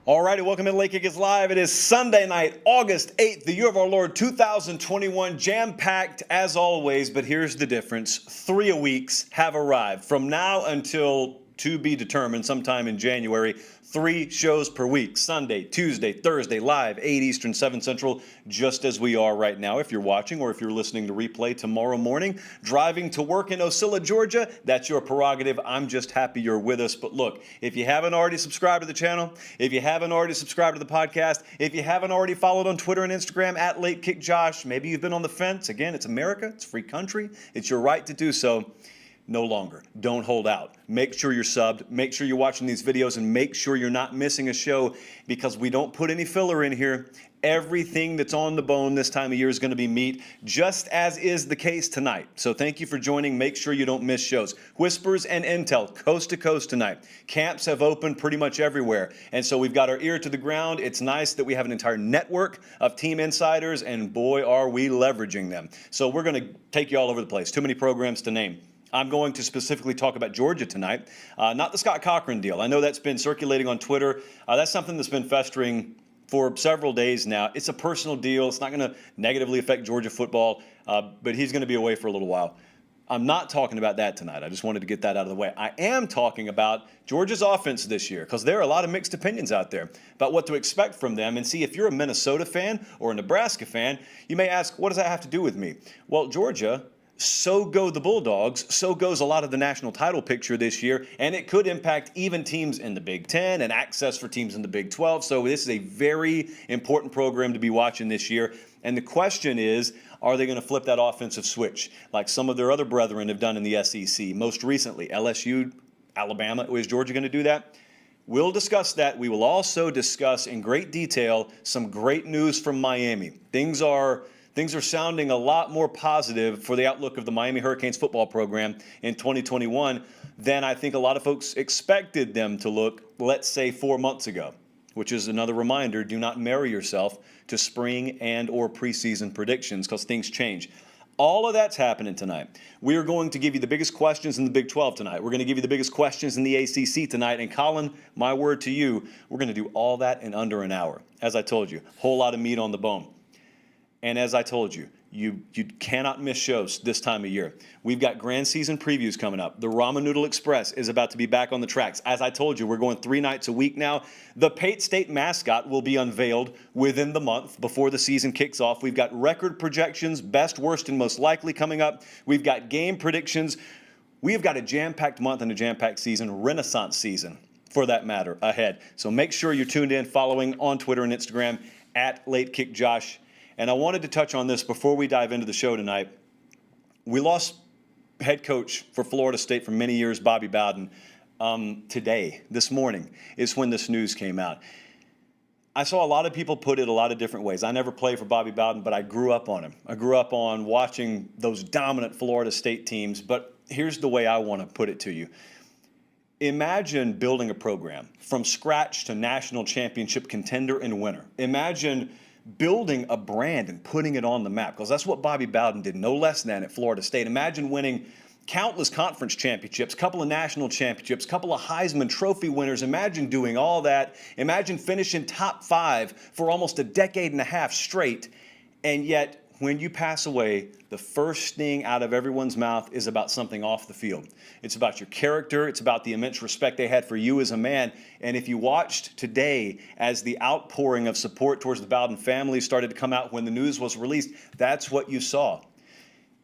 All righty, welcome to Late Kick is Live. It is Sunday night, August 8th, the year of our Lord 2021, jam-packed as always, but here's the difference. 3 weeks have arrived. From now until to be determined sometime in January, 3 shows per week, Sunday, Tuesday, Thursday, live, 8 Eastern, 7 Central, just as we are right now. If you're watching or if you're listening to replay tomorrow morning, driving to work in Ocilla, Georgia, that's your prerogative. I'm just happy you're with us. But look, if you haven't already subscribed to the channel, if you haven't already subscribed to the podcast, if you haven't already followed on Twitter and Instagram at Late Kick Josh, maybe you've been on the fence. Again, it's America. It's a free country. It's your right to do so. No longer. Don't hold out. Make sure you're subbed. Make sure you're watching these videos and make sure you're not missing a show because we don't put any filler in here. Everything that's on the bone this time of year is going to be meat, just as is the case tonight. So thank you for joining. Make sure you don't miss shows. Whispers and intel, coast to coast tonight. Camps have opened pretty much everywhere. And so we've got our ear to the ground. It's nice that we have an entire network of team insiders, and boy, are we leveraging them. So we're going to take you all over the place. Too many programs to name. I'm going to specifically talk about Georgia tonight, not the Scott Cochran deal. I know that's been circulating on Twitter. That's something that's been festering for several days now. It's a personal deal. It's not going to negatively affect Georgia football, but he's going to be away for a little while. I'm not talking about that tonight. I just wanted to get that out of the way. I am talking about Georgia's offense this year because there are a lot of mixed opinions out there about what to expect from them. And see, if you're a Minnesota fan or a Nebraska fan, you may ask, what does that have to do with me? Well, Georgia, so go the Bulldogs, so goes a lot of the national title picture this year, and it could impact even teams in the Big Ten and access for teams in the Big 12. So this is a very important program to be watching this year. And the question is, are they going to flip that offensive switch like some of their other brethren have done in the SEC? Most recently, LSU, Alabama. Is Georgia going to do that? We'll discuss that. We will also discuss in great detail some great news from Miami. Things are sounding a lot more positive for the outlook of the Miami Hurricanes football program in 2021 than I think a lot of folks expected them to look, let's say, 4 months ago, which is another reminder, do not marry yourself to spring and or preseason predictions because things change. All of that's happening tonight. We are going to give you the biggest questions in the Big 12 tonight. We're going to give you the biggest questions in the ACC tonight. And Colin, my word to you, we're going to do all that in under an hour. As I told you, a whole lot of meat on the bone. And as I told you, you cannot miss shows this time of year. We've got grand season previews coming up. The Ramen Noodle Express is about to be back on the tracks. As I told you, we're going 3 nights a week now. The Pate State mascot will be unveiled within the month before the season kicks off. We've got record projections, best, worst, and most likely coming up. We've got game predictions. We have got a jam-packed month and a jam-packed season, Renaissance season for that matter, ahead. So make sure you're tuned in, following on Twitter and Instagram at LateKickJosh. And I wanted to touch on this before we dive into the show tonight. We lost head coach for Florida State for many years, Bobby Bowden. Today, this morning, is when this news came out. I saw a lot of people put it a lot of different ways. I never played for Bobby Bowden, but I grew up on him. I grew up on watching those dominant Florida State teams. But here's the way I want to put it to you. Imagine building a program from scratch to national championship contender and winner. Imagine building a brand and putting it on the map, because that's what Bobby Bowden did, no less than at Florida State. Imagine winning countless conference championships, a couple of national championships, a couple of Heisman Trophy winners. Imagine doing all that. Imagine finishing top 5 for almost a decade and a half straight, and yet when you pass away, the first thing out of everyone's mouth is about something off the field. It's about your character. It's about the immense respect they had for you as a man. And if you watched today as the outpouring of support towards the Bowden family started to come out when the news was released, that's what you saw.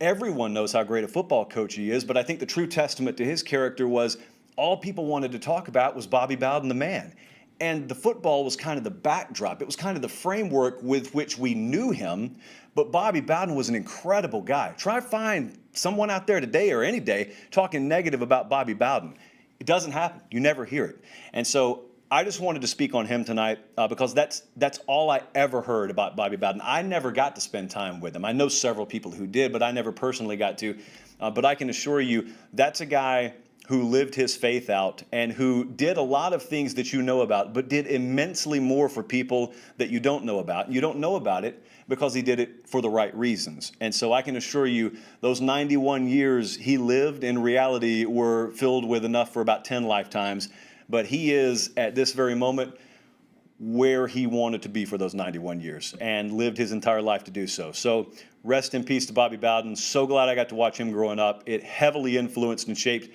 Everyone knows how great a football coach he is, but I think the true testament to his character was all people wanted to talk about was Bobby Bowden, the man. And the football was kind of the backdrop. It was kind of the framework with which we knew him. But Bobby Bowden was an incredible guy. Try to find someone out there today or any day talking negative about Bobby Bowden. It doesn't happen. You never hear it. And so I just wanted to speak on him tonight because that's all I ever heard about Bobby Bowden. I never got to spend time with him. I know several people who did, but I never personally got to. But I can assure you that's a guy who lived his faith out and who did a lot of things that you know about, but did immensely more for people that you don't know about. You don't know about it because he did it for the right reasons. And so I can assure you those 91 years he lived in reality were filled with enough for about 10 lifetimes. But he is, at this very moment, where he wanted to be for those 91 years and lived his entire life to do so. So rest in peace to Bobby Bowden. So glad I got to watch him growing up. It heavily influenced and shaped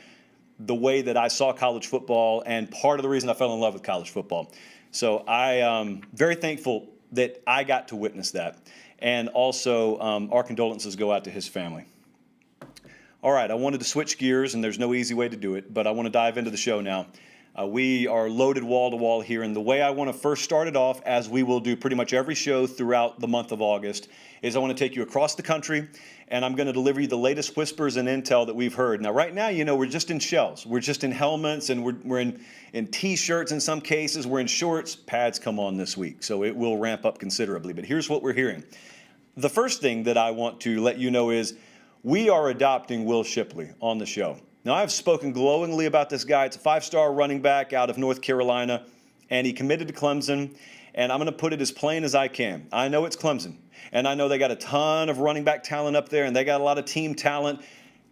the way that I saw college football and part of the reason I fell in love with college football. So I am very thankful that I got to witness that. And also our condolences go out to his family. All right, I wanted to switch gears, and there's no easy way to do it, but I want to dive into the show now. We are loaded wall to wall here, and the way I want to first start it off, as we will do pretty much every show throughout the month of August, is I want to take you across the country, and I'm going to deliver you the latest whispers and intel that we've heard. Now, right now, we're just in shells. We're just in helmets, and we're in T-shirts in some cases. We're in shorts. Pads come on this week, so it will ramp up considerably. But here's what we're hearing. The first thing that I want to let you know is we are adopting Will Shipley on the show. Now, I've spoken glowingly about this guy. It's a 5-star running back out of North Carolina, and he committed to Clemson, and I'm going to put it as plain as I can. I know it's Clemson, and I know they got a ton of running back talent up there, and they got a lot of team talent.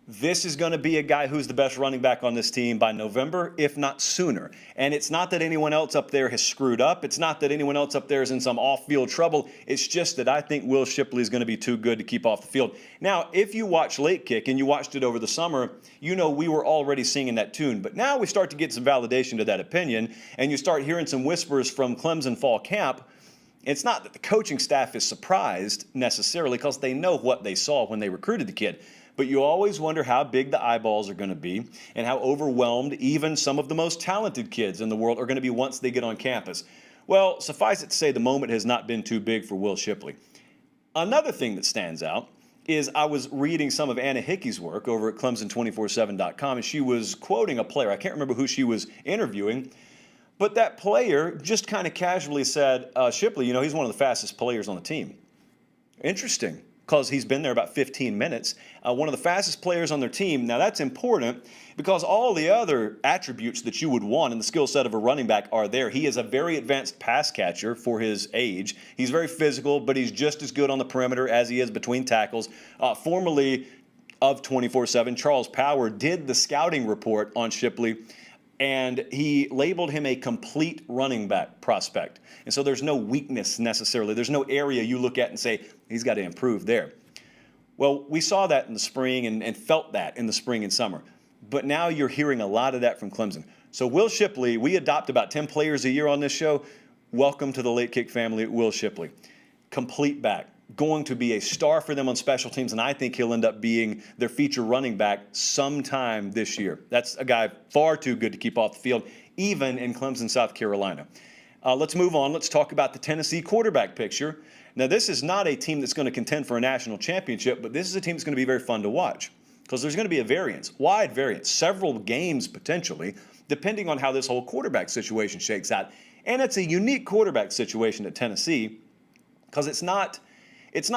This is going to be a guy who's the best running back on this team by November, if not sooner. And it's not that anyone else up there has screwed up. It's not that anyone else up there is in some off-field trouble. It's just that I think Will Shipley is going to be too good to keep off the field. Now, if you watch Late Kick and you watched it over the summer, we were already singing that tune. But now we start to get some validation to that opinion, and you start hearing some whispers from Clemson fall camp. It's not that the coaching staff is surprised necessarily because they know what they saw when they recruited the kid. But you always wonder how big the eyeballs are going to be and how overwhelmed even some of the most talented kids in the world are going to be once they get on campus. Well, suffice it to say, the moment has not been too big for Will Shipley. Another thing that stands out is I was reading some of Anna Hickey's work over at Clemson247.com, and she was quoting a player. I can't remember who she was interviewing, but that player just kind of casually said, Shipley, he's one of the fastest players on the team. Interesting, because he's been there about 15 minutes. One of the fastest players on their team. Now, that's important because all the other attributes that you would want in the skill set of a running back are there. He is a very advanced pass catcher for his age. He's very physical, but he's just as good on the perimeter as he is between tackles. Formerly of 24/7, Charles Power did the scouting report on Shipley, and he labeled him a complete running back prospect. And so there's no weakness necessarily. There's no area you look at and say, he's got to improve there. Well, we saw that in the spring and felt that in the spring and summer. But now you're hearing a lot of that from Clemson. So Will Shipley, we adopt about 10 players a year on this show. Welcome to the Late Kick family, Will Shipley. Complete back. Going to be a star for them on special teams, and I think he'll end up being their feature running back sometime this year. That's a guy far too good to keep off the field, even in Clemson, South Carolina. Let's move on. Let's talk about the Tennessee quarterback picture. Now, this is not a team that's going to contend for a national championship, but this is a team that's going to be very fun to watch because there's going to be a variance, wide variance, several games potentially, depending on how this whole quarterback situation shakes out. And it's a unique quarterback situation at Tennessee because it's not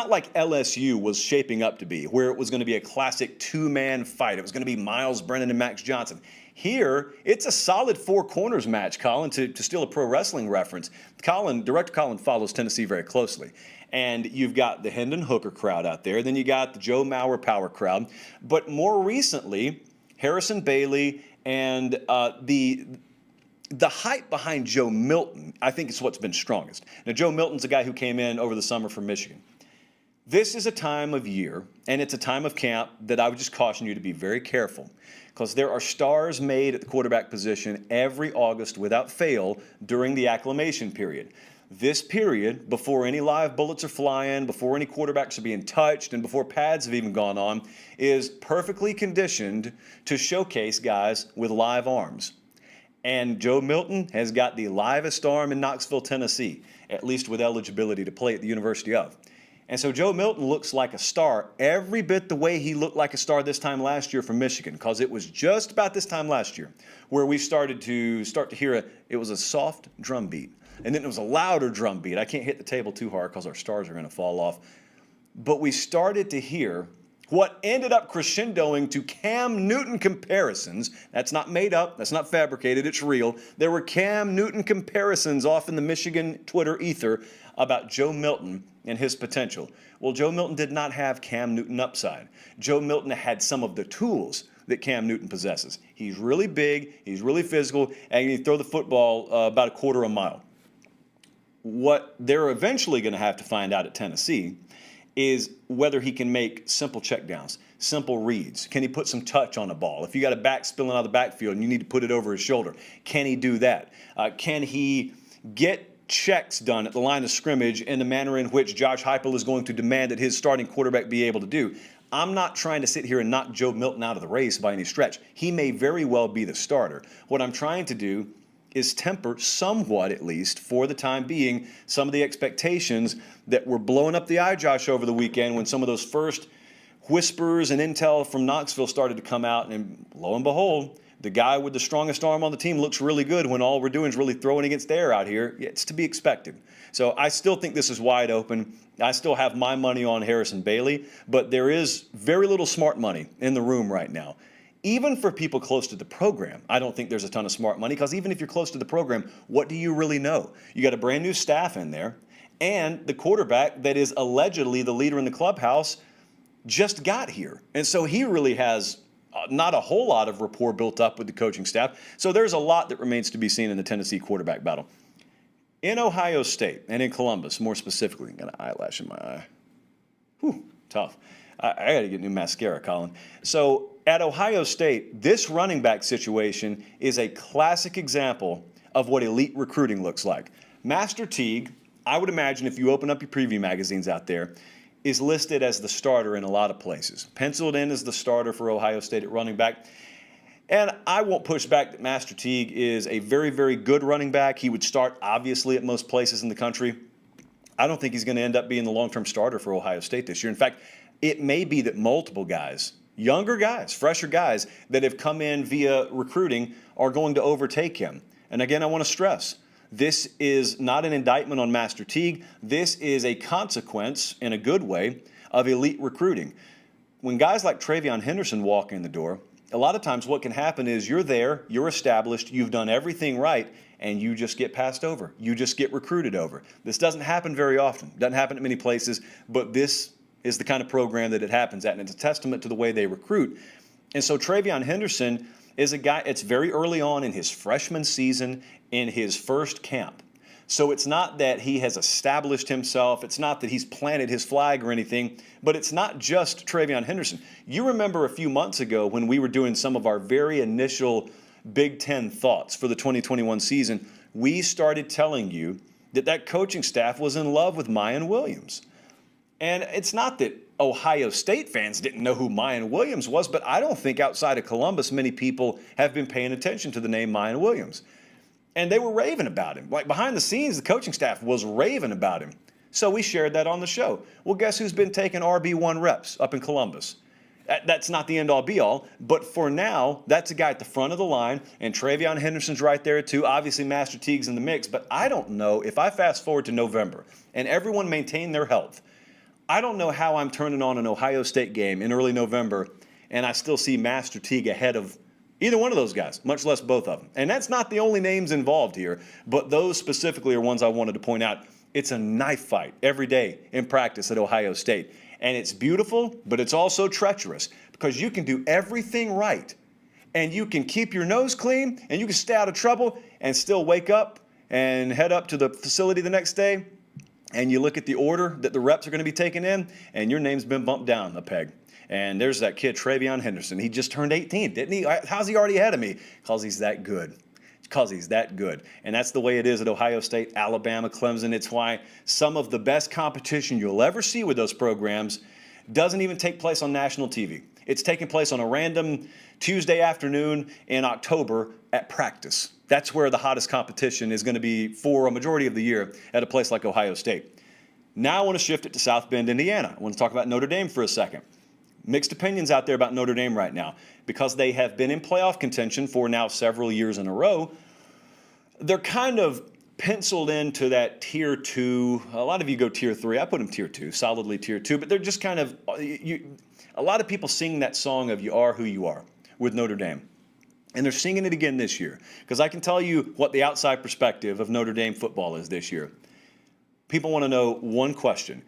like LSU was shaping up to be, where it was going to be a classic two-man fight. It was going to be Miles Brennan and Max Johnson. Here, it's a solid four corners match, Colin, to steal a pro wrestling reference. Director Colin follows Tennessee very closely. And you've got the Hendon Hooker crowd out there. Then you got the Joe Mauer Power crowd. But more recently, Harrison Bailey and the hype behind Joe Milton, I think, is what's been strongest. Now, Joe Milton's a guy who came in over the summer from Michigan. This is a time of year, and it's a time of camp that I would just caution you to be very careful because there are stars made at the quarterback position every August without fail during the acclimation period. This period, before any live bullets are flying, before any quarterbacks are being touched, and before pads have even gone on, is perfectly conditioned to showcase guys with live arms. And Joe Milton has got the livest arm in Knoxville, Tennessee, at least with eligibility to play at the University of. And so Joe Milton looks like a star every bit the way he looked like a star this time last year from Michigan, because it was just about this time last year where we started to hear it was a soft drum beat. And then it was a louder drum beat. I can't hit the table too hard because our stars are going to fall off. But we started to hear what ended up crescendoing to Cam Newton comparisons. That's not made up. That's not fabricated. It's real. There were Cam Newton comparisons off in the Michigan Twitter ether about Joe Milton and his potential. Well, Joe Milton did not have Cam Newton upside. Joe Milton had some of the tools that Cam Newton possesses. He's really big, he's really physical, and he can throw the football about a quarter a mile. What they're eventually going to have to find out at Tennessee is whether he can make simple checkdowns, simple reads. Can he put some touch on a ball? If you got a back spilling out of the backfield and you need to put it over his shoulder, can he do that? Can he get checks done at the line of scrimmage in the manner in which Josh Heupel is going to demand that his starting quarterback be able to do? I'm not trying to sit here and knock Joe Milton out of the race by any stretch. He may very well be the starter. What I'm trying to do is temper somewhat, at least for the time being, some of the expectations that were blowing up the eye, Josh, over the weekend when some of those first whispers and intel from Knoxville started to come out. And lo and behold, the guy with the strongest arm on the team looks really good when all we're doing is really throwing against air out here. It's to be expected. So I still think this is wide open. I still have my money on Harrison Bailey, but there is very little smart money in the room right now. Even for people close to the program, I don't think there's a ton of smart money, because even if you're close to the program, what do you really know? You got a brand new staff in there, and the quarterback that is allegedly the leader in the clubhouse just got here. And so he really has not a whole lot of rapport built up with the coaching staff. So there's a lot that remains to be seen in the Tennessee quarterback battle. In Ohio State, and in Columbus more specifically, got an eyelash in my eye. Whew, tough. I got to get new mascara, Colin. So at Ohio State, this running back situation is a classic example of what elite recruiting looks like. Master Teague, I would imagine if you open up your preview magazines out there, is listed as the starter in a lot of places. Penciled in as the starter for Ohio State at running back. And I won't push back that Master Teague is a very, very good running back. He would start, obviously, at most places in the country. I don't think he's going to end up being the long-term starter for Ohio State this year. In fact, it may be that multiple guys, younger guys, fresher guys that have come in via recruiting are going to overtake him. And again, I want to stress, this is not an indictment on Master Teague. This is a consequence, in a good way, of elite recruiting. When guys like TreVeyon Henderson walk in the door, a lot of times what can happen is you're there, you're established, you've done everything right, and you just get passed over. You just get recruited over. This doesn't happen very often. Doesn't happen at many places, but this is the kind of program that it happens at, and it's a testament to the way they recruit. And so TreVeyon Henderson is a guy, it's very early on in his freshman season, in his first camp. So it's not that he has established himself, it's not that he's planted his flag or anything, but it's not just TreVeyon Henderson. You remember a few months ago when we were doing some of our very initial Big Ten thoughts for the 2021 season, we started telling you that that coaching staff was in love with Mayan Williams. And it's not that Ohio State fans didn't know who Mayan Williams was, but I don't think outside of Columbus many people have been paying attention to the name Mayan Williams. And they were raving about him. Like behind the scenes, the coaching staff was raving about him. So we shared that on the show. Well, guess who's been taking RB1 reps up in Columbus? That's not the end-all be-all, but for now, that's a guy at the front of the line, and TreVeyon Henderson's right there too. Obviously, Master Teague's in the mix, but I don't know if I fast forward to November and everyone maintained their health. I don't know how I'm turning on an Ohio State game in early November and I still see Master Teague ahead of either one of those guys, much less both of them. And that's not the only names involved here, but those specifically are ones I wanted to point out. It's a knife fight every day in practice at Ohio State. And it's beautiful, but it's also treacherous because you can do everything right and you can keep your nose clean and you can stay out of trouble and still wake up and head up to the facility the next day and you look at the order that the reps are going to be taken in and your name's been bumped down a peg. And there's that kid, TreVeyon Henderson. He just turned 18, didn't he? How's he already ahead of me? Because he's that good. Because he's that good. And that's the way it is at Ohio State, Alabama, Clemson. It's why some of the best competition you'll ever see with those programs doesn't even take place on national TV. It's taking place on a random Tuesday afternoon in October at practice. That's where the hottest competition is going to be for a majority of the year at a place like Ohio State. Now I want to shift it to South Bend, Indiana. I want to talk about Notre Dame for a second. Mixed opinions out there about Notre Dame right now because they have been in playoff contention for now several years in a row. They're kind of penciled into that tier 2. A lot of you go tier 3. I put them tier 2, solidly tier 2, but they're just kind of, a lot of people sing that song of You Are Who You Are with Notre Dame. And they're singing it again this year because I can tell you what the outside perspective of Notre Dame football is this year. People want to know one question.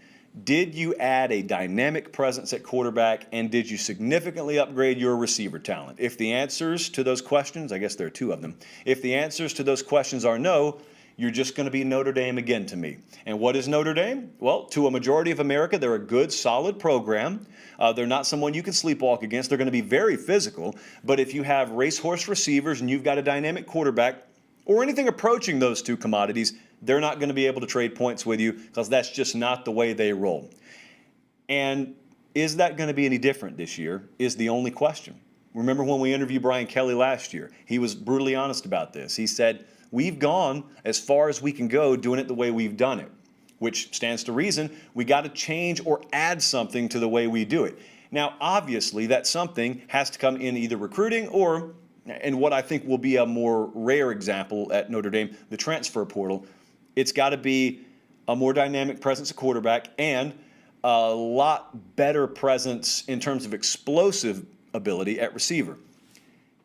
Did you add a dynamic presence at quarterback, and did you significantly upgrade your receiver talent? If the answers to those questions, I guess there are two of them, if the answers to those questions are no, you're just going to be Notre Dame again to me. And what is Notre Dame? Well, to a majority of America, they're a good, solid program. They're not someone you can sleepwalk against. They're going to be very physical. But if you have racehorse receivers and you've got a dynamic quarterback or anything approaching those two commodities, they're not going to be able to trade points with you because that's just not the way they roll. And is that going to be any different this year is the only question. Remember when we interviewed Brian Kelly last year? He was brutally honest about this. He said, we've gone as far as we can go doing it the way we've done it, which stands to reason we got to change or add something to the way we do it. Now, obviously, that something has to come in either recruiting or, and what I think will be a more rare example at Notre Dame, the transfer portal. It's got to be a more dynamic presence at quarterback and a lot better presence in terms of explosive ability at receiver.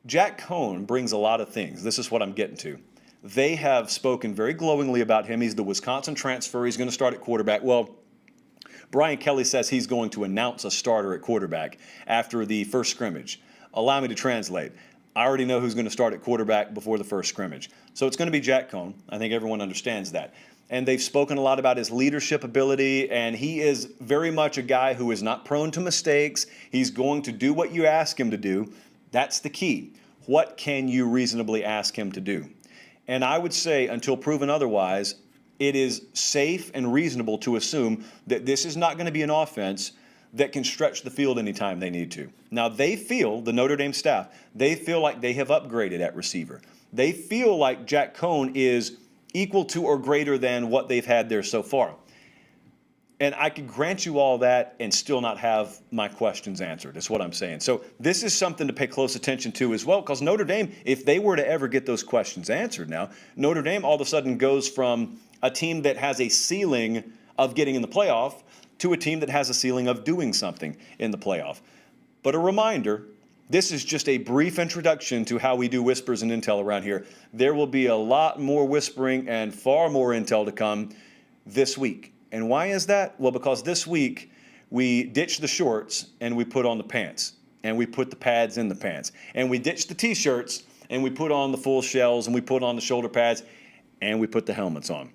Jack Cohn brings a lot of things. This is what I'm getting to. They have spoken very glowingly about him. He's the Wisconsin transfer. He's going to start at quarterback. Well, Brian Kelly says he's going to announce a starter at quarterback after the first scrimmage. Allow me to translate. I already know who's going to start at quarterback before the first scrimmage. So it's going to be Jack Cohn. I think everyone understands that. And they've spoken a lot about his leadership ability, and he is very much a guy who is not prone to mistakes. He's going to do what you ask him to do. That's the key. What can you reasonably ask him to do? And I would say, until proven otherwise, it is safe and reasonable to assume that this is not going to be an offense that can stretch the field anytime they need to. Now, they feel, the Notre Dame staff, they feel like they have upgraded at receiver. They feel like Jack Cohn is equal to or greater than what they've had there so far. And I could grant you all that and still not have my questions answered. That's what I'm saying. So this is something to pay close attention to as well, because Notre Dame, if they were to ever get those questions answered now, Notre Dame all of a sudden goes from a team that has a ceiling of getting in the playoff to a team that has a ceiling of doing something in the playoff. But a reminder, this is just a brief introduction to how we do whispers and intel around here. There will be a lot more whispering and far more intel to come this week. And why is that? Well, because this week we ditched the shorts and we put on the pants, and we put the pads in the pants, and we ditched the T-shirts and we put on the full shells, and we put on the shoulder pads, and we put the helmets on.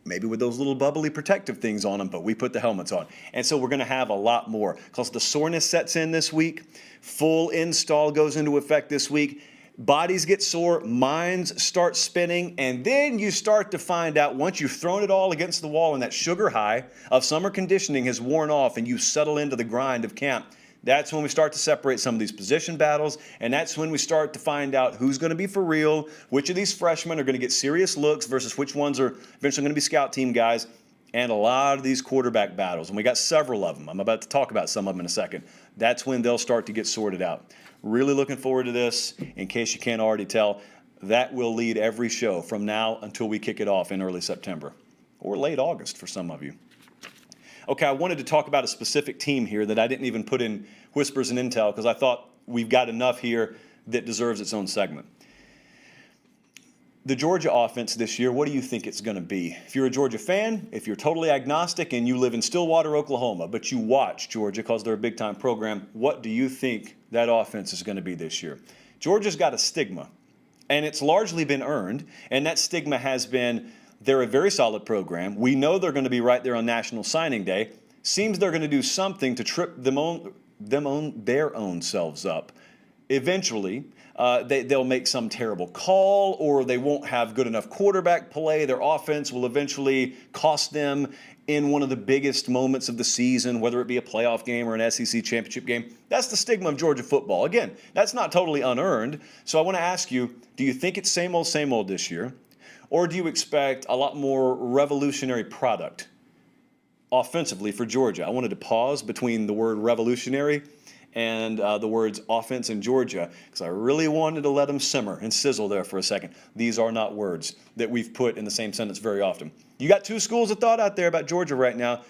Maybe with those little bubbly protective things on them, but we put the helmets on. And so we're going to have a lot more because the soreness sets in this week. Full install goes into effect this week. Bodies get sore, minds start spinning, and then you start to find out once you've thrown it all against the wall and that sugar high of summer conditioning has worn off and you settle into the grind of camp, that's when we start to separate some of these position battles, and that's when we start to find out who's going to be for real, which of these freshmen are going to get serious looks versus which ones are eventually going to be scout team guys, and a lot of these quarterback battles. And we got several of them. I'm about to talk about some of them in a second. That's when they'll start to get sorted out. Really looking forward to this. In case you can't already tell, that will lead every show from now until we kick it off in early September or late August for some of you. Okay, I wanted to talk about a specific team here that I didn't even put in Whispers and Intel because I thought we've got enough here that deserves its own segment. The Georgia offense this year, what do you think it's going to be? If you're a Georgia fan, if you're totally agnostic and you live in Stillwater, Oklahoma, but you watch Georgia because they're a big-time program, what do you think that offense is going to be this year? Georgia's got a stigma, and it's largely been earned, and that stigma has been they're a very solid program. We know they're going to be right there on National Signing Day. Seems they're going to do something to trip their own selves up. Eventually, they'll make some terrible call, or they won't have good enough quarterback play. Their offense will eventually cost them in one of the biggest moments of the season, whether it be a playoff game or an SEC championship game. That's the stigma of Georgia football. Again, that's not totally unearned. So I want to ask you, do you think it's same old this year? Or do you expect a lot more revolutionary product offensively for Georgia? I wanted to pause between the word revolutionary and the words offense in Georgia because I really wanted to let them simmer and sizzle there for a second. These are not words that we've put in the same sentence very often. You got two schools of thought out there about Georgia right now,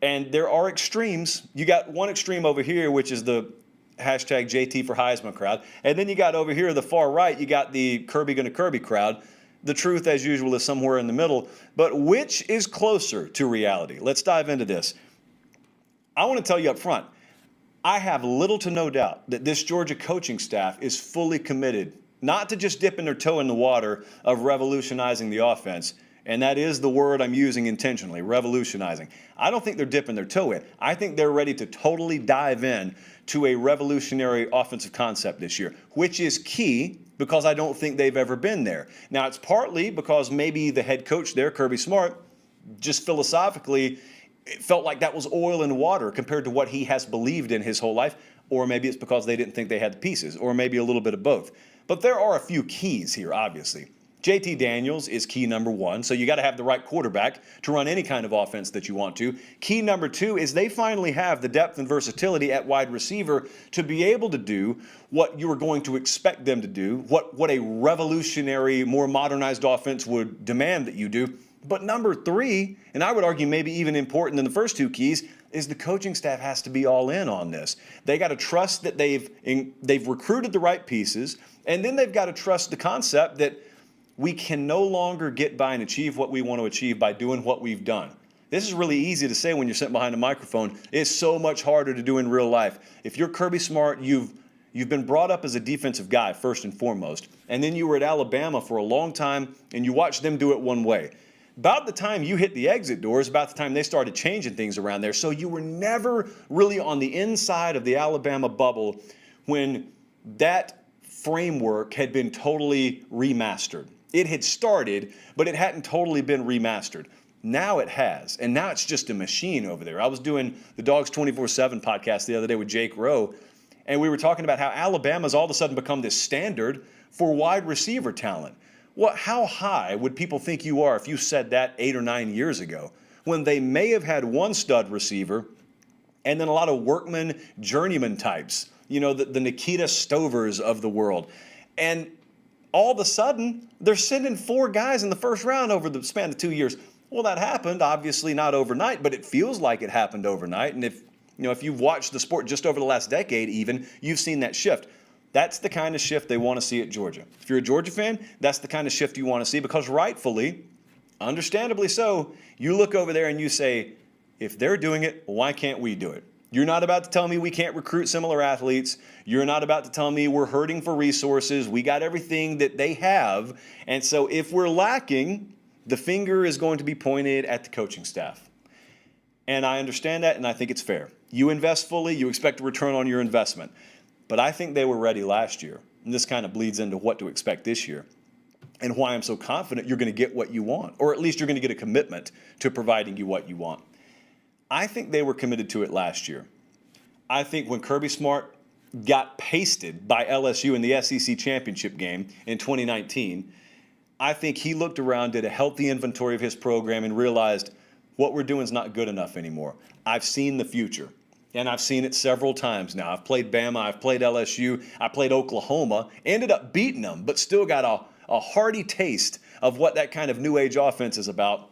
and there are extremes. You got one extreme over here, which is the hashtag JT for Heisman crowd, and then you got over here the far right, you got the Kirby gonna Kirby crowd. The truth, as usual, is somewhere in the middle. But which is closer to reality? Let's dive into this. I want to tell you up front, I have little to no doubt that this Georgia coaching staff is fully committed not to just dipping their toe in the water of revolutionizing the offense. And that is the word I'm using intentionally, revolutionizing. I don't think they're dipping their toe in. I think they're ready to totally dive in to a revolutionary offensive concept this year, which is key because I don't think they've ever been there. Now, it's partly because maybe the head coach there, Kirby Smart, just philosophically it felt like that was oil and water compared to what he has believed in his whole life. Or maybe it's because they didn't think they had the pieces, or maybe a little bit of both. But there are a few keys here, obviously. JT Daniels is key number one, so you got to have the right quarterback to run any kind of offense that you want to. Key number two is they finally have the depth and versatility at wide receiver to be able to do what you were going to expect them to do, what a revolutionary, more modernized offense would demand that you do. But number three, and I would argue maybe even important than the first two keys, is the coaching staff has to be all in on this. They got to trust that they've recruited the right pieces, and then they've got to trust the concept that we can no longer get by and achieve what we want to achieve by doing what we've done. This is really easy to say when you're sitting behind a microphone. It's so much harder to do in real life. If you're Kirby Smart, you've been brought up as a defensive guy first and foremost, and then you were at Alabama for a long time, and you watched them do it one way. About the time you hit the exit doors, about the time they started changing things around there, so you were never really on the inside of the Alabama bubble when that framework had been totally remastered. It had started, but it hadn't totally been remastered. Now it has, and now it's just a machine over there. I was doing the Dogs 24/7 podcast the other day with Jake Rowe, and we were talking about how Alabama's all of a sudden become this standard for wide receiver talent. Well, how high would people think you are if you said that 8 or 9 years ago, when they may have had one stud receiver and then a lot of workman, journeyman types, the Nikita Stovers of the world. And all of a sudden, they're sending 4 guys in the first round over the span of 2 years. Well, that happened, obviously not overnight, but it feels like it happened overnight. And if you've watched the sport just over the last decade even, you've seen that shift. That's the kind of shift they want to see at Georgia. If you're a Georgia fan, that's the kind of shift you want to see because rightfully, understandably so, you look over there and you say, if they're doing it, why can't we do it? You're not about to tell me we can't recruit similar athletes. You're not about to tell me we're hurting for resources. We got everything that they have. And so if we're lacking, the finger is going to be pointed at the coaching staff. And I understand that, and I think it's fair. You invest fully, you expect a return on your investment. But I think they were ready last year. And this kind of bleeds into what to expect this year and why I'm so confident you're going to get what you want, or at least you're going to get a commitment to providing you what you want. I think they were committed to it last year. I think when Kirby Smart got pasted by LSU in the SEC championship game in 2019, I think he looked around, did a healthy inventory of his program, and realized what we're doing is not good enough anymore. I've seen the future. And I've seen it several times now. I've played Bama, I've played LSU, I played Oklahoma, ended up beating them, but still got a hearty taste of what that kind of new age offense is about.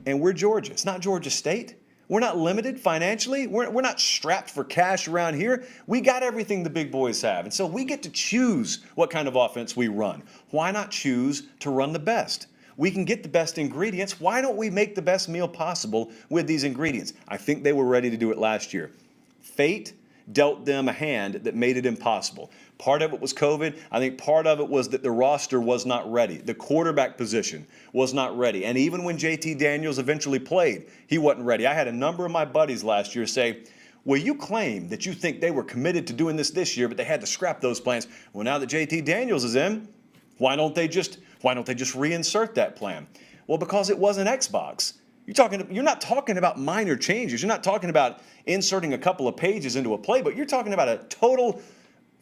And we're Georgia. It's not Georgia State. We're not limited financially. We're not strapped for cash around here. We got everything the big boys have. And so we get to choose what kind of offense we run. Why not choose to run the best? We can get the best ingredients. Why don't we make the best meal possible with these ingredients? I think they were ready to do it last year. Fate dealt them a hand that made it impossible. Part of it was COVID. I think part of it was that the roster was not ready. The quarterback position was not ready. And even when JT Daniels eventually played, he wasn't ready. I had a number of my buddies last year say, well, you claim that you think they were committed to doing this year, but they had to scrap those plans. Well, now that JT Daniels is in, why don't they just reinsert that plan? Well, because it wasn't Xbox. You're not talking about minor changes. You're not talking about inserting a couple of pages into a playbook. You're talking about a total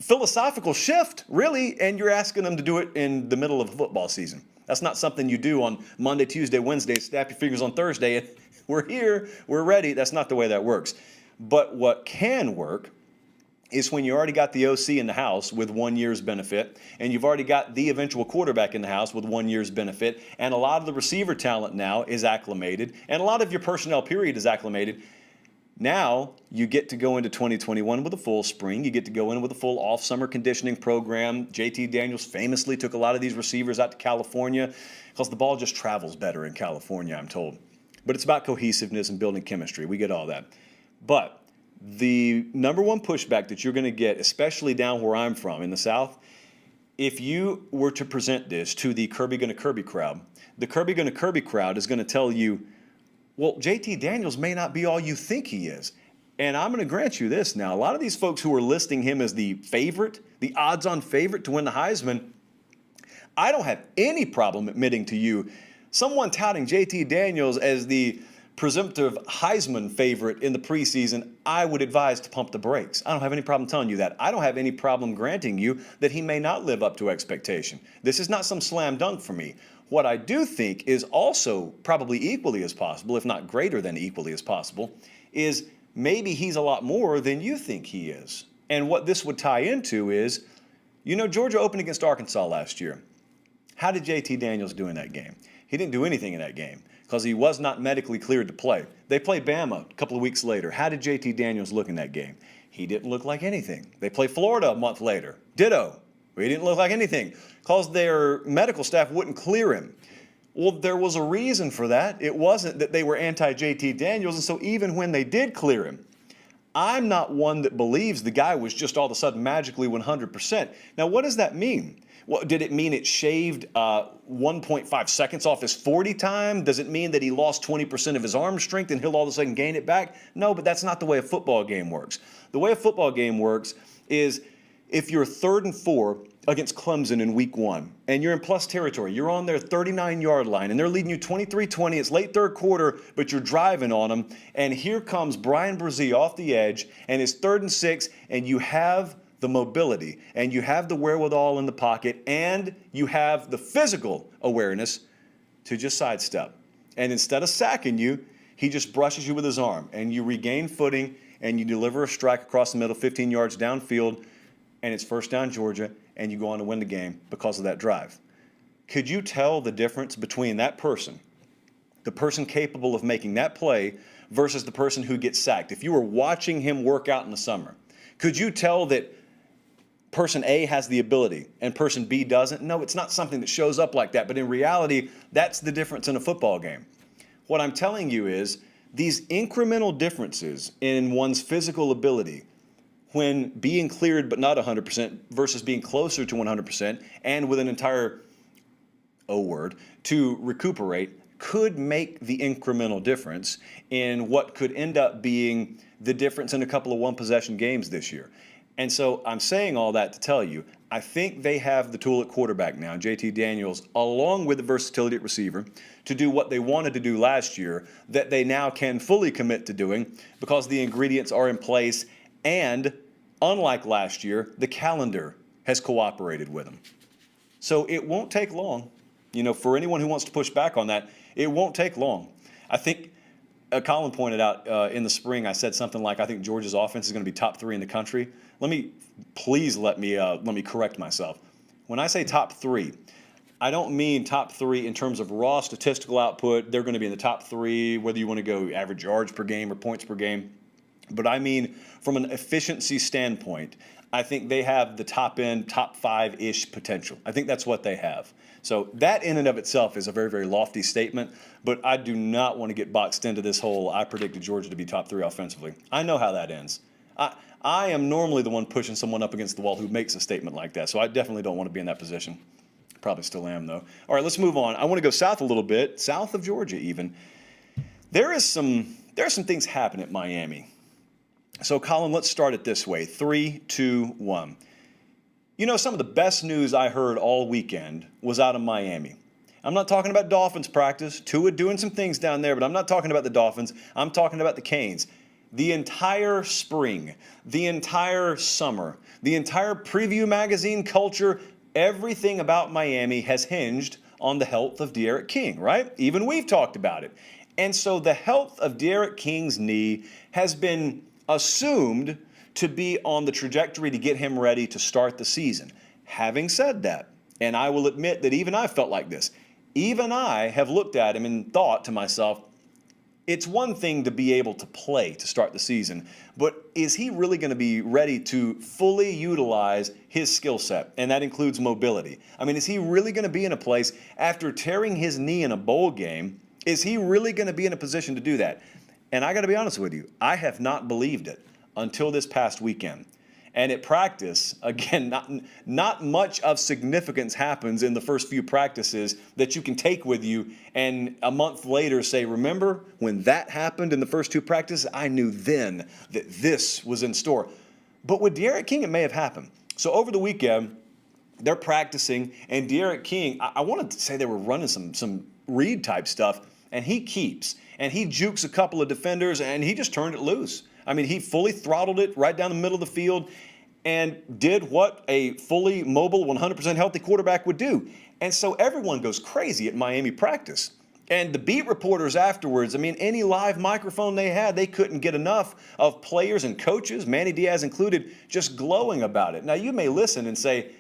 philosophical shift, really, and you're asking them to do it in the middle of a football season. That's not something you do on Monday, Tuesday, Wednesday, snap your fingers on Thursday, and we're here, we're ready. That's not the way that works. But what can work is when you already got the OC in the house with 1 year's benefit, and you've already got the eventual quarterback in the house with 1 year's benefit, and a lot of the receiver talent now is acclimated, and a lot of your personnel period is acclimated. Now you get to go into 2021 with a full spring. You get to go in with a full off-summer conditioning program. JT Daniels famously took a lot of these receivers out to California because the ball just travels better in California, I'm told. But it's about cohesiveness and building chemistry. We get all that. But the number one pushback that you're going to get, especially down where I'm from in the South, if you were to present this to the Kirby Gonna Kirby crowd, the Kirby Gonna Kirby crowd is going to tell you, well, JT Daniels may not be all you think he is. And I'm going to grant you this now. A lot of these folks who are listing him as the favorite, the odds-on favorite to win the Heisman, I don't have any problem admitting to you, someone touting JT Daniels as the presumptive Heisman favorite in the preseason, I would advise to pump the brakes. I don't have any problem telling you that. I don't have any problem granting you that he may not live up to expectation. This is not some slam dunk for me. What I do think is also probably equally as possible, if not greater than equally as possible, is maybe he's a lot more than you think he is. And what this would tie into is, Georgia opened against Arkansas last year. How did JT Daniels do in that game? He didn't do anything in that game because he was not medically cleared to play. They played Bama a couple of weeks later. How did JT Daniels look in that game? He didn't look like anything. They played Florida a month later. Ditto. He didn't look like anything because their medical staff wouldn't clear him. Well, there was a reason for that. It wasn't that they were anti-JT Daniels, and so even when they did clear him, I'm not one that believes the guy was just all of a sudden magically 100%. Now, what does that mean? Well, did it mean it shaved 1.5 seconds off his 40 time? Does it mean that he lost 20% of his arm strength and he'll all of a sudden gain it back? No, but that's not the way a football game works. The way a football game works is if you're 3rd and 4 against Clemson in week 1 and you're in plus territory, you're on their 39-yard line and they're leading you 23-20, it's late third quarter, but you're driving on them, and here comes Brian Brzee off the edge and it's 3rd and 6, and you have the mobility, and you have the wherewithal in the pocket, and you have the physical awareness to just sidestep. And instead of sacking you, he just brushes you with his arm, and you regain footing, and you deliver a strike across the middle, 15 yards downfield, and it's first down Georgia, and you go on to win the game because of that drive. Could you tell the difference between that person, the person capable of making that play, versus the person who gets sacked? If you were watching him work out in the summer, could you tell that person A has the ability and person B doesn't? No, it's not something that shows up like that. But in reality, that's the difference in a football game. What I'm telling you is these incremental differences in one's physical ability when being cleared but not 100% versus being closer to 100% and with an entire word to recuperate could make the incremental difference in what could end up being the difference in a couple of one-possession games this year. And so I'm saying all that to tell you, I think they have the tool at quarterback now, JT Daniels, along with the versatility at receiver, to do what they wanted to do last year that they now can fully commit to doing because the ingredients are in place, and unlike last year, the calendar has cooperated with them. So it won't take long. For anyone who wants to push back on that, it won't take long. I think Colin pointed out in the spring, I said something like, I think Georgia's offense is going to be top 3 in the country. Let me correct myself. When I say top 3, I don't mean top 3 in terms of raw statistical output. They're going to be in the top 3, whether you want to go average yards per game or points per game. But I mean from an efficiency standpoint, I think they have the top end, top 5-ish potential. I think that's what they have. So that in and of itself is a very, very lofty statement, but I do not want to get boxed into this whole I predicted Georgia to be top 3 offensively. I know how that ends. I am normally the one pushing someone up against the wall who makes a statement like that, so I definitely don't want to be in that position. Probably still am, though. All right, let's move on. I want to go south a little bit, south of Georgia even. There are some things happening at Miami. So, Colin, let's start it this way. 3, 2, 1. Some of the best news I heard all weekend was out of Miami. I'm not talking about Dolphins practice. Tua doing some things down there, but I'm not talking about the Dolphins. I'm talking about the Canes. The entire spring, the entire summer, the entire preview magazine culture, everything about Miami has hinged on the health of D'Eriq King, right? Even we've talked about it. And so the health of D'Eriq King's knee has been assumed to be on the trajectory to get him ready to start the season. Having said that, and I will admit that even I felt like this, even I have looked at him and thought to myself, it's one thing to be able to play to start the season, but is he really going to be ready to fully utilize his skill set? And that includes mobility. I mean, is he really going to be in a place after tearing his knee in a bowl game? Is he really going to be in a position to do that? And I got to be honest with you, I have not believed it until this past weekend. And at practice, again, not much of significance happens in the first few practices that you can take with you and a month later say, remember when that happened in the first two practices? I knew then that this was in store. But with De'Aaron King, it may have happened. So over the weekend, they're practicing, and De'Aaron King, I wanted to say they were running some read type stuff, and he keeps. And he jukes a couple of defenders, and he just turned it loose. I mean, he fully throttled it right down the middle of the field and did what a fully mobile, 100% healthy quarterback would do. And so everyone goes crazy at Miami practice. And the beat reporters afterwards, I mean, any live microphone they had, they couldn't get enough of players and coaches, Manny Diaz included, just glowing about it. Now, you may listen and say,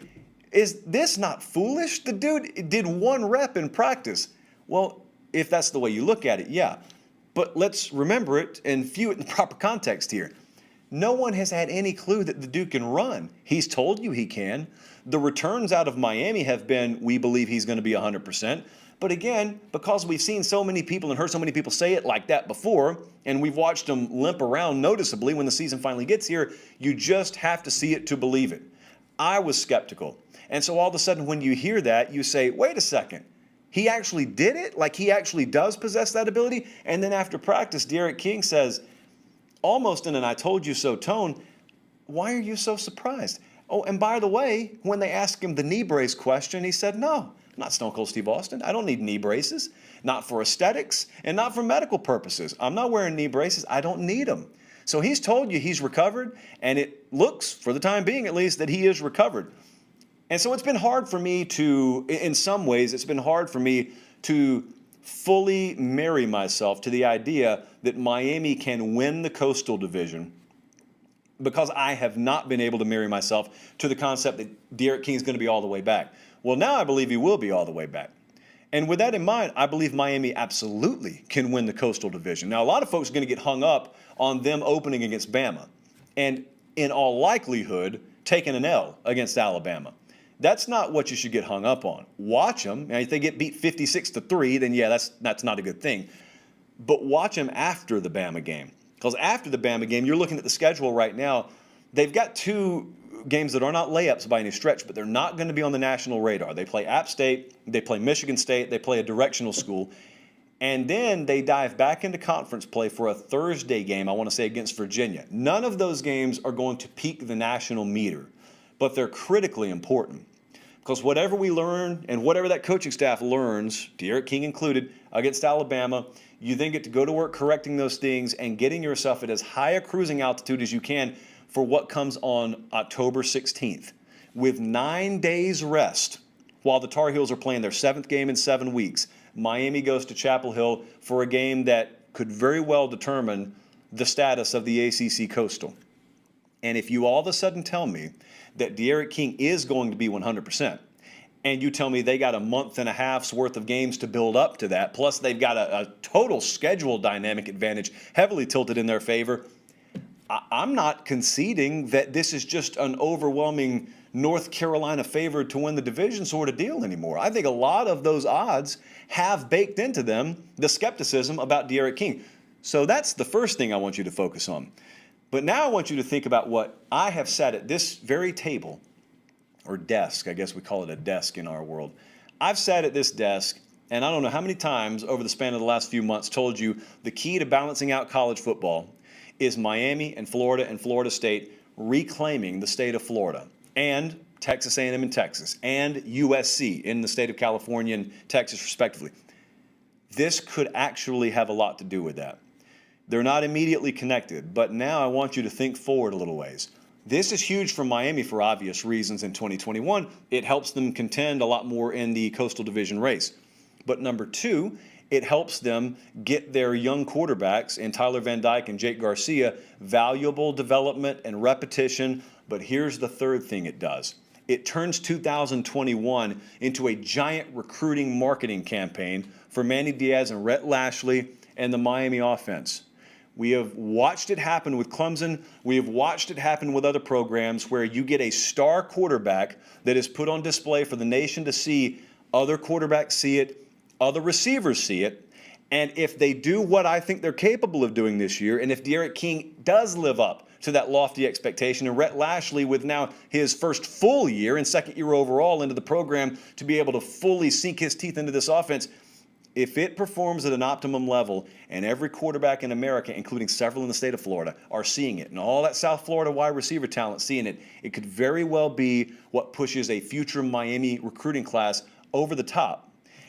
is this not foolish? The dude did one rep in practice. Well, if that's the way you look at it, yeah. But let's remember it and view it in the proper context here. No one has had any clue that the dude can run. He's told you he can. The returns out of Miami have been, we believe he's going to be 100%. But again, because we've seen so many people and heard so many people say it like that before, and we've watched him limp around noticeably when the season finally gets here, you just have to see it to believe it. I was skeptical. And so all of a sudden when you hear that, you say, wait a second. He actually did it? Like he actually does possess that ability? And then after practice, De'Aaron King says, almost in an I told you so tone, why are you so surprised? Oh, and by the way, when they asked him the knee brace question, he said, no, I'm not Stone Cold Steve Austin. I don't need knee braces, not for aesthetics and not for medical purposes. I'm not wearing knee braces. I don't need them. So he's told you he's recovered, and it looks, for the time being at least, that he is recovered. And so it's been hard for me to, in some ways, it's been hard for me to fully marry myself to the idea that Miami can win the Coastal Division because I have not been able to marry myself to the concept that De'Aaron King is going to be all the way back. Well, now I believe he will be all the way back. And with that in mind, I believe Miami absolutely can win the Coastal Division. Now, a lot of folks are going to get hung up on them opening against Bama and, in all likelihood, taking an L against Alabama. That's not what you should get hung up on. Watch them. Now, if they get beat 56-3, then yeah, that's not a good thing. But watch them after the Bama game. Because after the Bama game, you're looking at the schedule right now. They've got two games that are not layups by any stretch, but they're not going to be on the national radar. They play App State, they play Michigan State, they play a directional school. And then they dive back into conference play for a Thursday game, I want to say, against Virginia. None of those games are going to peak the national meter, but they're critically important. Because whatever we learn and whatever that coaching staff learns, De'Aaron King included, against Alabama, you then get to go to work correcting those things and getting yourself at as high a cruising altitude as you can for what comes on October 16th. With 9 days rest while the Tar Heels are playing their 7th game in 7 weeks, Miami goes to Chapel Hill for a game that could very well determine the status of the ACC Coastal. And if you all of a sudden tell me that De'Aaron King is going to be 100%, and you tell me they got a month and a half's worth of games to build up to that, plus they've got a total schedule dynamic advantage heavily tilted in their favor, I'm not conceding that this is just an overwhelming North Carolina favored to win the division sort of deal anymore. I think a lot of those odds have baked into them the skepticism about De'Aaron King. So that's the first thing I want you to focus on. But now I want you to think about what I have sat at this very table, or desk, I guess we call it a desk in our world. I've sat at this desk, and I don't know how many times over the span of the last few months told you the key to balancing out college football is Miami and Florida State reclaiming the state of Florida, and Texas A&M in Texas, and USC in the state of California and Texas respectively. This could actually have a lot to do with that. They're not immediately connected, but now I want you to think forward a little ways. This is huge for Miami for obvious reasons in 2021. It helps them contend a lot more in the Coastal Division race. But number two, it helps them get their young quarterbacks in Tyler Van Dyke and Jake Garcia valuable development and repetition. But here's the third thing it does. It turns 2021 into a giant recruiting marketing campaign for Manny Diaz and Rhett Lashley and the Miami offense. We have watched it happen with Clemson. We have watched it happen with other programs where you get a star quarterback that is put on display for the nation to see. Other quarterbacks see it. Other receivers see it. And if they do what I think they're capable of doing this year, and if De'Aaron King does live up to that lofty expectation. And Rhett Lashley, with now his first full year and second year overall into the program, to be able to fully sink his teeth into this offense, if it performs at an optimum level, and every quarterback in America, including several in the state of Florida, are seeing it, and all that South Florida wide receiver talent seeing it, it could very well be what pushes a future Miami recruiting class over the top.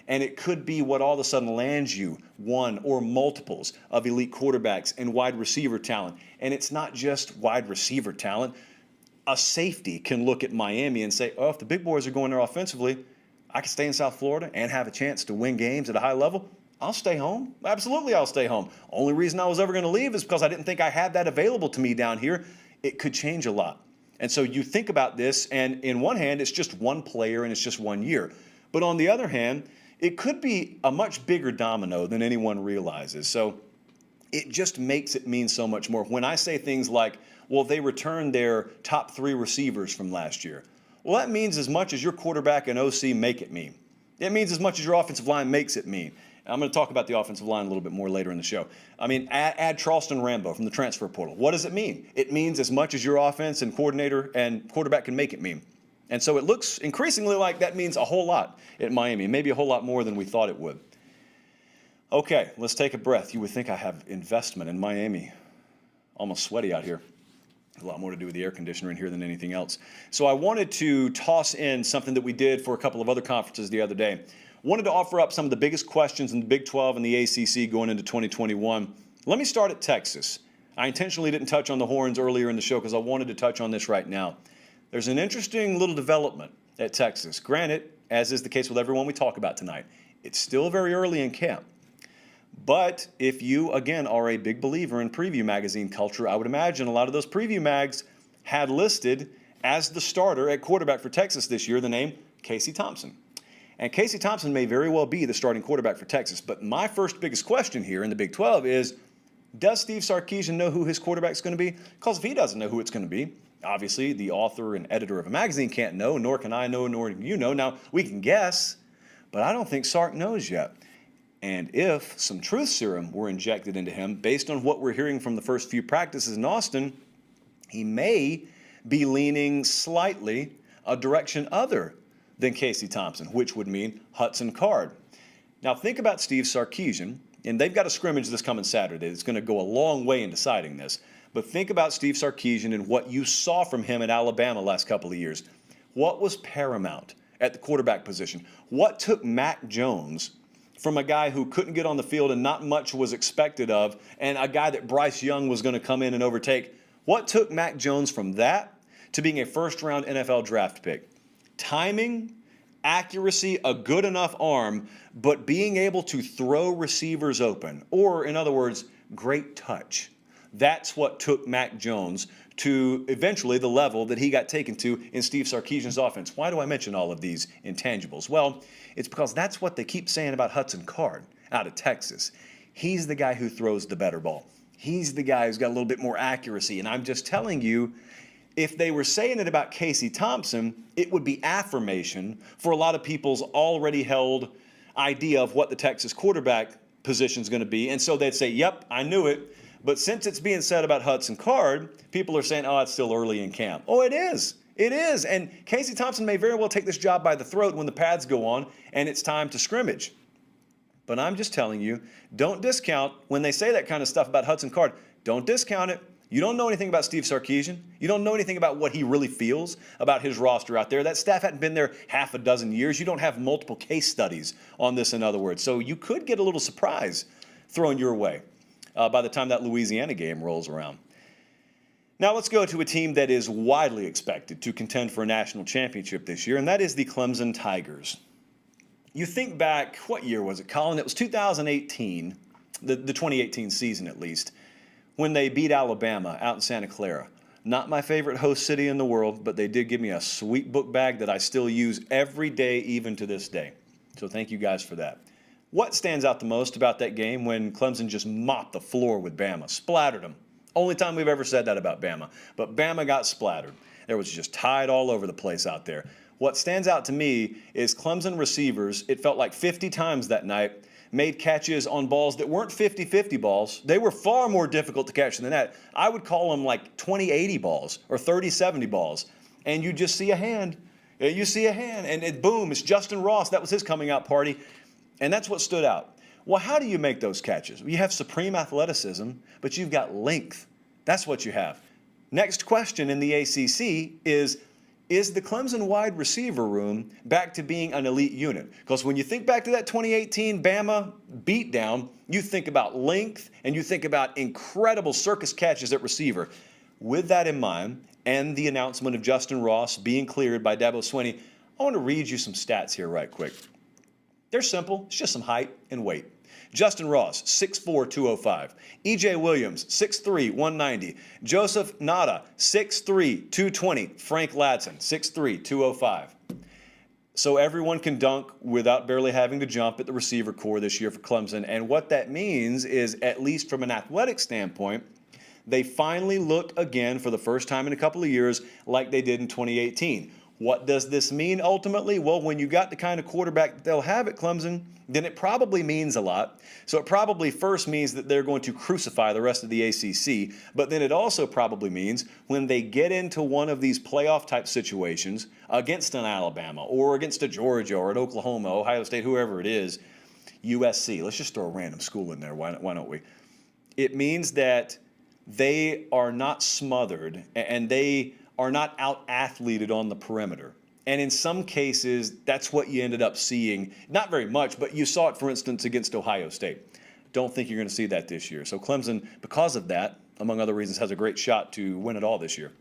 And it could be what all of a sudden lands you one or multiples of elite quarterbacks and wide receiver talent. And it's not just wide receiver talent. A safety can look at Miami and say, oh, if the big boys are going there offensively, I can stay in South Florida and have a chance to win games at a high level. I'll stay home. Absolutely, I'll stay home. Only reason I was ever going to leave is because I didn't think I had that available to me down here. It could change a lot. And so you think about this, and in one hand, it's just one player and it's just 1 year. But on the other hand, it could be a much bigger domino than anyone realizes. So it just makes it mean so much more. When I say things like, well, they returned their top 3 receivers from last year. Well, that means as much as your quarterback and OC make it mean. It means as much as your offensive line makes it mean. I'm going to talk about the offensive line a little bit more later in the show. I mean, add Charleston Rambo from the transfer portal. What does it mean? It means as much as your offense and coordinator and quarterback can make it mean. And so it looks increasingly like that means a whole lot at Miami, maybe a whole lot more than we thought it would. Okay, let's take a breath. You would think I have investment in Miami. Almost sweaty out here. A lot more to do with the air conditioner in here than anything else. So I wanted to toss in something that we did for a couple of other conferences the other day. Wanted to offer up some of the biggest questions in the Big 12 and the ACC going into 2021. Let me start at Texas. I intentionally didn't touch on the Horns earlier in the show because I wanted to touch on this right now. There's an interesting little development at Texas. Granted, as is the case with everyone we talk about tonight, it's still very early in camp. But if you, again, are a big believer in preview magazine culture, I would imagine a lot of those preview mags had listed as the starter at quarterback for Texas this year the name Casey Thompson. And Casey Thompson may very well be the starting quarterback for Texas. But my first biggest question here in the Big 12 is, does Steve Sarkisian know who his quarterback's going to be? Because if he doesn't know who it's going to be, obviously the author and editor of a magazine can't know, nor can I know, nor can you know. Now, we can guess, but I don't think Sark knows yet. And if some truth serum were injected into him, based on what we're hearing from the first few practices in Austin, he may be leaning slightly a direction other than Casey Thompson, which would mean Hudson Card. Now think about Steve Sarkisian, and they've got a scrimmage this coming Saturday. It's going to go a long way in deciding this. But think about Steve Sarkisian and what you saw from him at Alabama last couple of years. What was paramount at the quarterback position? What took Mac Jones from a guy who couldn't get on the field and not much was expected of, and a guy that Bryce Young was going to come in and overtake? What took Mac Jones from that to being a first-round NFL draft pick? Timing, accuracy, a good enough arm, but being able to throw receivers open, or in other words, great touch. That's what took Mac Jones to eventually the level that he got taken to in Steve Sarkisian's offense. Why do I mention all of these intangibles? Well, it's because that's what they keep saying about Hudson Card out of Texas. He's the guy who throws the better ball. He's the guy who's got a little bit more accuracy. And I'm just telling you, if they were saying it about Casey Thompson, it would be affirmation for a lot of people's already held idea of what the Texas quarterback position is going to be. And so they'd say, yep, I knew it. But since it's being said about Hudson Card, people are saying, oh, it's still early in camp. Oh, it is. It is. And Casey Thompson may very well take this job by the throat when the pads go on and it's time to scrimmage. But I'm just telling you, don't discount when they say that kind of stuff about Hudson Card. Don't discount it. You don't know anything about Steve Sarkisian. You don't know anything about what he really feels about his roster out there. That staff hadn't been there half a dozen years. You don't have multiple case studies on this, in other words. So you could get a little surprise thrown your way by the time that Louisiana game rolls around. Now let's go to a team that is widely expected to contend for a national championship this year, and that is the Clemson Tigers. You think back, what year was it, Colin? It was 2018, the 2018 season at least, when they beat Alabama out in Santa Clara. Not my favorite host city in the world, but they did give me a sweet book bag that I still use every day, even to this day. So thank you guys for that. What stands out the most about that game when Clemson just mopped the floor with Bama, splattered them? Only time we've ever said that about Bama. But Bama got splattered. There was just tide all over the place out there. What stands out to me is Clemson receivers, it felt like 50 times that night, made catches on balls that weren't 50-50 balls. They were far more difficult to catch than that. I would call them like 20-80 balls or 30-70 balls. And you just see a hand. You see a hand, and boom, it's Justin Ross. That was his coming out party. And that's what stood out. Well, how do you make those catches? You have supreme athleticism, but you've got length. That's what you have. Next question in the ACC is the Clemson wide receiver room back to being an elite unit? Because when you think back to that 2018 Bama beatdown, you think about length and you think about incredible circus catches at receiver. With that in mind, and the announcement of Justin Ross being cleared by Dabo Swinney, I want to read you some stats here right quick. They're simple. It's just some height and weight. Justin Ross, 6'4", 205. E.J. Williams, 6'3", 190. Joseph Nada, 6'3", 220. Frank Ladson, 6'3", 205. So everyone can dunk without barely having to jump at the receiver core this year for Clemson. And what that means is, at least from an athletic standpoint, they finally look again for the first time in a couple of years like they did in 2018. What does this mean ultimately? Well, when you got the kind of quarterback that they'll have at Clemson, then it probably means a lot. So it probably first means that they're going to crucify the rest of the ACC, but then it also probably means when they get into one of these playoff type situations against an Alabama or against a Georgia or an Oklahoma, Ohio State, whoever it is, USC, let's just throw a random school in there, why don't we? It means that they are not smothered and they are not out-athleted on the perimeter. And in some cases, that's what you ended up seeing. Not very much, but you saw it, for instance, against Ohio State. Don't think you're going to see that this year. So Clemson, because of that, among other reasons, has a great shot to win it all this year.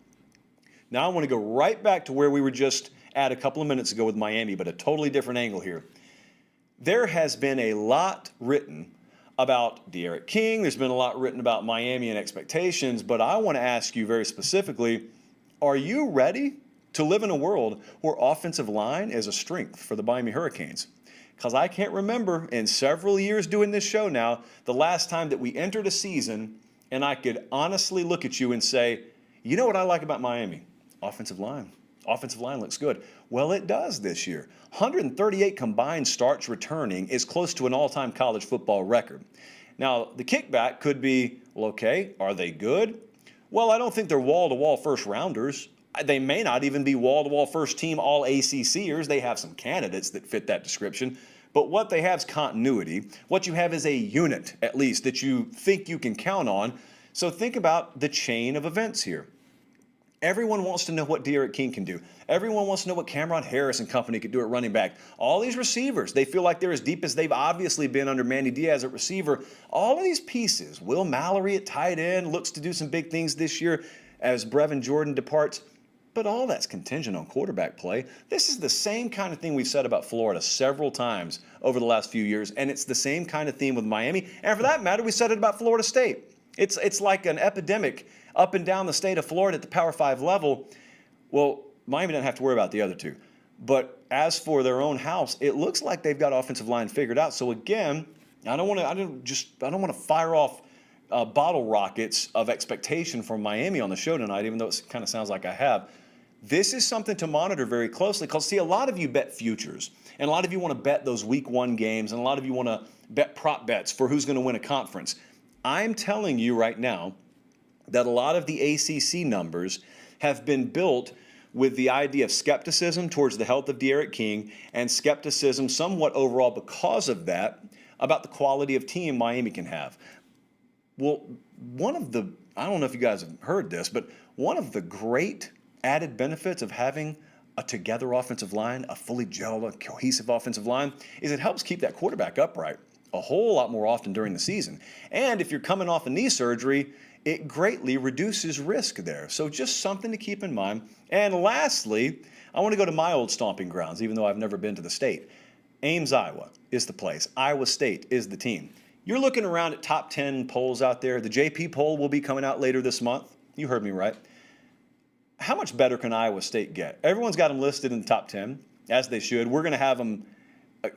Now I want to go right back to where we were just at a couple of minutes ago with Miami, but a totally different angle here. There has been a lot written about D'Eriq King. There's been a lot written about Miami and expectations, but I want to ask you very specifically, are you ready to live in a world where offensive line is a strength for the Miami Hurricanes? Because I can't remember in several years doing this show now the last time that we entered a season and I could honestly look at you and say, you know what I like about Miami? Offensive line. Offensive line looks good. Well, it does this year. 138 combined starts returning is close to an all-time college football record. Now, the kickback could be, well, okay, are they good? Well, I don't think they're wall-to-wall first-rounders. They may not even be wall-to-wall first-team all-ACCers. They have some candidates that fit that description. But what they have is continuity. What you have is a unit, at least, that you think you can count on. So think about the chain of events here. Everyone wants to know what D'Eriq King can do. Everyone wants to know what Cameron Harris and company could do at running back. All these receivers, they feel like they're as deep as they've obviously been under Manny Diaz at receiver. All of these pieces, Will Mallory at tight end looks to do some big things this year as Brevin Jordan departs. But all that's contingent on quarterback play. This is the same kind of thing we've said about Florida several times over the last few years, and it's the same kind of theme with Miami. And for that matter, we said it about Florida State. It's like an epidemic up and down the state of Florida at the Power 5 level. Well, Miami doesn't have to worry about the other two. But as for their own house, it looks like they've got offensive line figured out. So again, I don't want to fire off bottle rockets of expectation from Miami on the show tonight, even though it kind of sounds like I have. This is something to monitor very closely because, see, a lot of you bet futures, and a lot of you want to bet those week one games, and a lot of you want to bet prop bets for who's going to win a conference. I'm telling you right now that a lot of the ACC numbers have been built with the idea of skepticism towards the health of D'Eriq King and skepticism somewhat overall because of that about the quality of team Miami can have. Well, I don't know if you guys have heard this, but one of the great added benefits of having a together offensive line, a fully gelled, cohesive offensive line, is it helps keep that quarterback upright a whole lot more often during the season. And if you're coming off a knee surgery, it greatly reduces risk there. So just something to keep in mind. And lastly, I want to go to my old stomping grounds, even though I've never been to the state. Ames, Iowa is the place. Iowa State is the team. You're looking around at top 10 polls out there. The JP poll will be coming out later this month. You heard me right. How much better can Iowa State get? Everyone's got them listed in the top 10, as they should. We're going to have them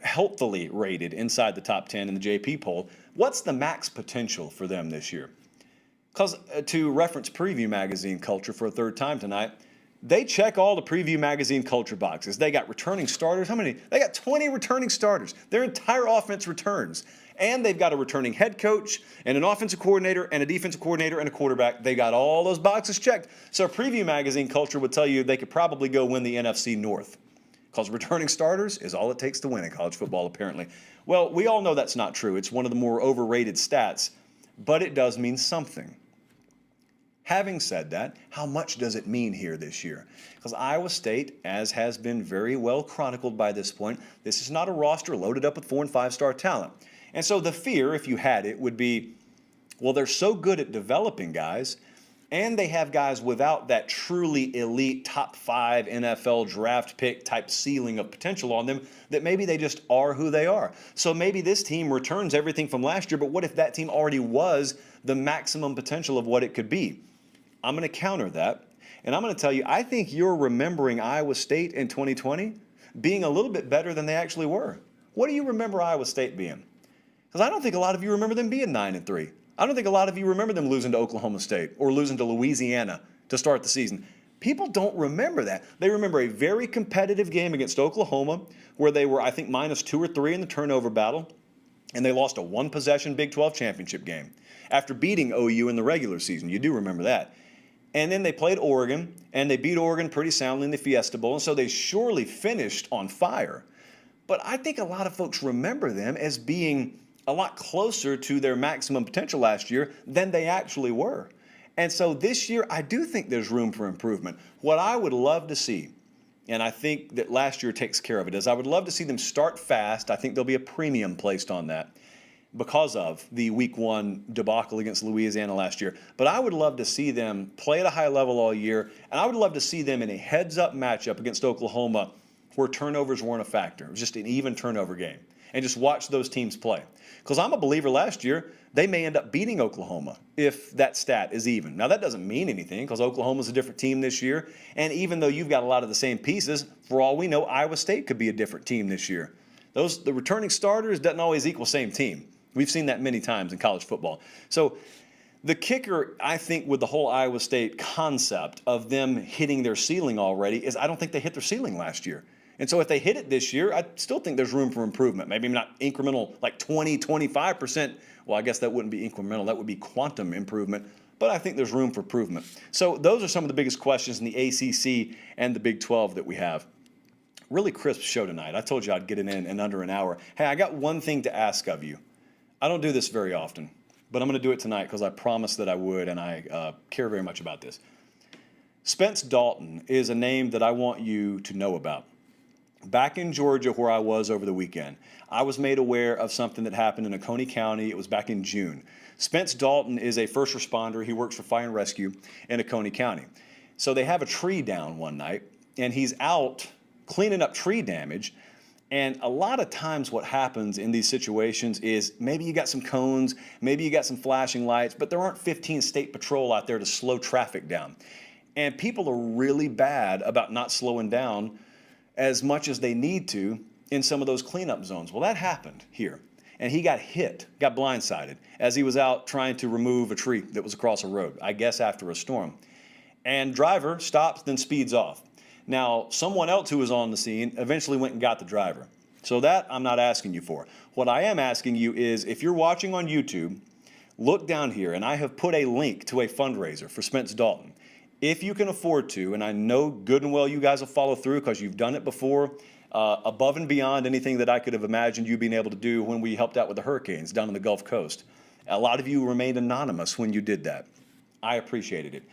healthily rated inside the top 10 in the JP poll. What's the max potential for them this year? Because to reference Preview Magazine culture for a third time tonight, They check all the Preview Magazine culture boxes. They got returning starters. How many? They got 20 returning starters. Their entire offense returns. And they've got a returning head coach and an offensive coordinator and a defensive coordinator and a quarterback. They got all those boxes checked. So Preview Magazine culture would tell you they could probably go win the NFC North. Because returning starters is all it takes to win in college football, apparently. Well, we all know that's not true. It's one of the more overrated stats, but it does mean something. Having said that, how much does it mean here this year? Because Iowa State, as has been very well chronicled by this point, this is not a roster loaded up with 4- and 5-star talent. And so the fear, if you had it, would be, well, they're so good at developing guys, and they have guys without that truly elite top 5 NFL draft pick type ceiling of potential on them, that maybe they just are who they are. So maybe this team returns everything from last year, but what if that team already was the maximum potential of what it could be? I'm going to counter that, and I'm going to tell you, I think you're remembering Iowa State in 2020 being a little bit better than they actually were. What do you remember Iowa State being? Because I don't think a lot of you remember them being 9-3. I don't think a lot of you remember them losing to Oklahoma State or losing to Louisiana to start the season. People don't remember that. They remember a very competitive game against Oklahoma where they were, I think, -2 or 3 in the turnover battle, and they lost a one-possession Big 12 championship game after beating OU in the regular season. You do remember that. And then they played Oregon, and they beat Oregon pretty soundly in the Fiesta Bowl, and so they surely finished on fire. But I think a lot of folks remember them as being a lot closer to their maximum potential last year than they actually were. And so this year, I do think there's room for improvement. What I would love to see, and I think that last year takes care of it, is I would love to see them start fast. I think there'll be a premium placed on that because of the Week 1 debacle against Louisiana last year. But I would love to see them play at a high level all year, and I would love to see them in a heads-up matchup against Oklahoma where turnovers weren't a factor. It was just an even turnover game. And just watch those teams play. Because I'm a believer last year, they may end up beating Oklahoma if that stat is even. Now, that doesn't mean anything because Oklahoma's a different team this year. And even though you've got a lot of the same pieces, for all we know, Iowa State could be a different team this year. The returning starters doesn't always equal same team. We've seen that many times in college football. So the kicker, I think, with the whole Iowa State concept of them hitting their ceiling already is I don't think they hit their ceiling last year. And so if they hit it this year, I still think there's room for improvement. Maybe not incremental, like 20, 25%. Well, I guess that wouldn't be incremental. That would be quantum improvement. But I think there's room for improvement. So those are some of the biggest questions in the ACC and the Big 12 that we have. Really crisp show tonight. I told you I'd get it in under an hour. Hey, I got one thing to ask of you. I don't do this very often, but I'm going to do it tonight because I promised that I would, and I care very much about this. Spence Dalton is a name that I want you to know about. Back in Georgia, where I was over the weekend, I was made aware of something that happened in Oconee County. It was back in June. Spence Dalton is a first responder. He works for Fire and Rescue in Oconee County. So they have a tree down one night, and he's out cleaning up tree damage. And a lot of times what happens in these situations is maybe you got some cones, maybe you got some flashing lights, but there aren't 15 state patrol out there to slow traffic down. And people are really bad about not slowing down as much as they need to in some of those cleanup zones. Well, that happened here. And he got hit, got blindsided, as he was out trying to remove a tree that was across a road, I guess after a storm. And driver stops, then speeds off. Now, someone else who was on the scene eventually went and got the driver. So that I'm not asking you for. What I am asking you is, if you're watching on YouTube, look down here, and I have put a link to a fundraiser for Spence Dalton. If you can afford to, and I know good and well you guys will follow through because you've done it before, above and beyond anything that I could have imagined you being able to do when we helped out with the hurricanes down on the Gulf Coast. A lot of you remained anonymous when you did that. I appreciated it.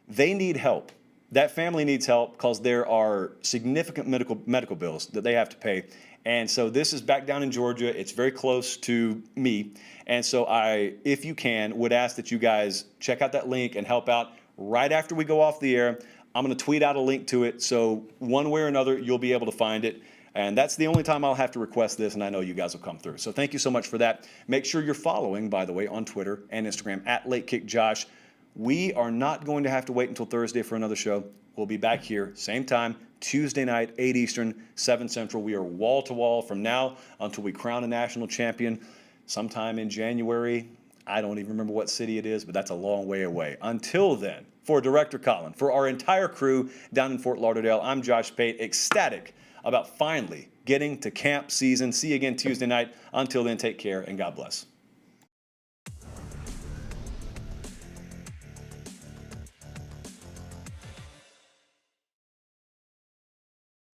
They need help. That family needs help because there are significant medical bills that they have to pay. And so this is back down in Georgia. It's very close to me. And so I, if you can, would ask that you guys check out that link and help out. Right after we go off the air, I'm going to tweet out a link to it. So one way or another, you'll be able to find it. And that's the only time I'll have to request this, and I know you guys will come through. So thank you so much for that. Make sure you're following, by the way, on Twitter and Instagram, @LateKickJosh. We are not going to have to wait until Thursday for another show. We'll be back here, same time, Tuesday night, 8 Eastern, 7 Central. We are wall-to-wall from now until we crown a national champion sometime in January. I don't even remember what city it is, but that's a long way away. Until then, for Director Colin, for our entire crew down in Fort Lauderdale, I'm Josh Pate, ecstatic about finally getting to camp season. See you again Tuesday night. Until then, take care and God bless.